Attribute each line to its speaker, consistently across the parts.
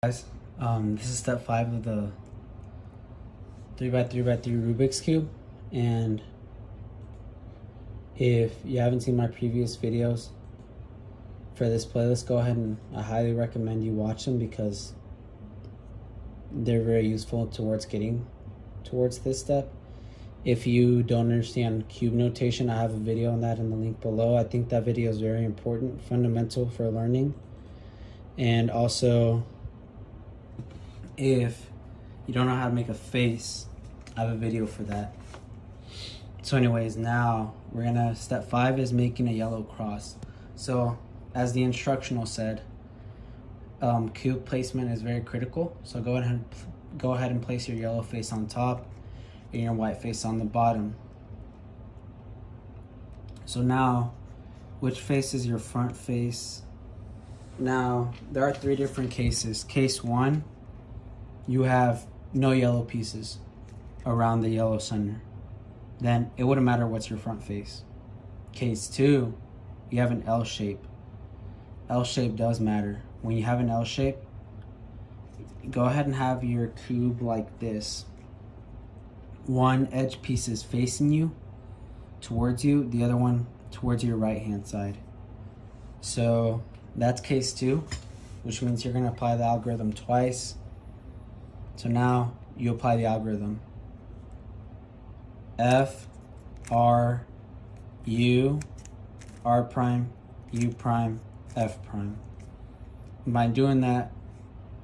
Speaker 1: Guys, this is step 5 of the 3x3x3 Rubik's Cube, and if you haven't seen my previous videos for this playlist, go ahead and I highly recommend you watch them because they're very useful towards getting towards this step. If you don't understand cube notation, I have a video on that in the link below. I think that video is very important, fundamental for learning. And also, if you don't know how to make a face, I have a video for that. So anyways, now step 5 is making a yellow cross. So as the instructional said, cube placement is very critical. So go ahead and place your yellow face on top and your white face on the bottom. So now, which face is your front face? Now, there are 3 different cases. Case 1, you have no yellow pieces around the yellow center. Then it wouldn't matter what's your front face. Case 2, you have an L shape. L shape does matter. When you have an L shape, go ahead and have your cube like this. One edge piece is facing you, towards you, the other one towards your right hand side. So that's case 2, which means you're going to apply the algorithm twice. So now you apply the algorithm. F, R, U, R prime, U prime, F prime. And by doing that,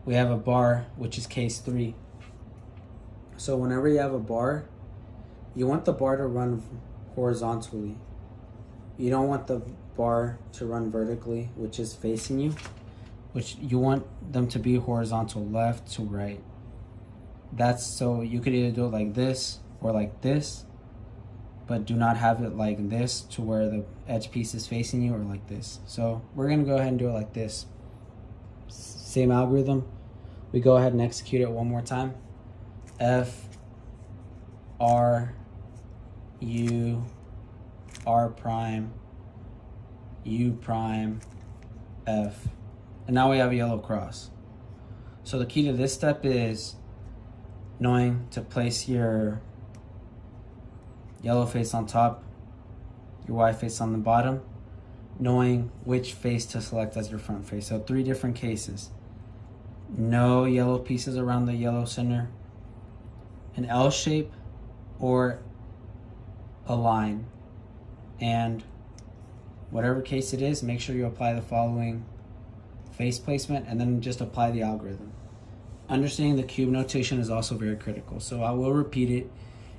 Speaker 1: we have a bar, which is case 3. So whenever you have a bar, you want the bar to run horizontally. You don't want the bar to run vertically, which is facing you, which you want them to be horizontal, left to right. That's so you could either do it like this or like this, but do not have it like this to where the edge piece is facing you, or like this. So we're gonna go ahead and do it like this. Same algorithm. We go ahead and execute it one more time. F, R, U, R prime, U prime, F. And now we have a yellow cross. So the key to this step is knowing to place your yellow face on top, your white face on the bottom, knowing which face to select as your front face. So 3 different cases. No yellow pieces around the yellow center, an L shape, or a line. And whatever case it is, make sure you apply the following face placement and then just apply the algorithm. Understanding the cube notation is also very critical. So I will repeat it.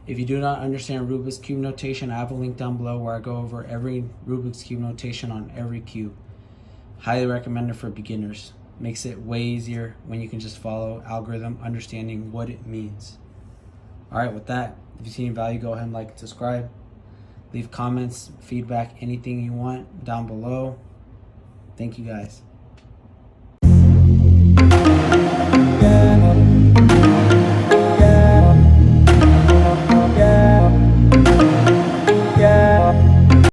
Speaker 1: If you do not understand Rubik's Cube notation, I have a link down below where I go over every Rubik's Cube notation on every cube. Highly recommend it for beginners. Makes it way easier when you can just follow algorithm, understanding what it means. All right, with that, if you see any value, go ahead and like and subscribe. Leave comments, feedback, anything you want down below. Thank you guys.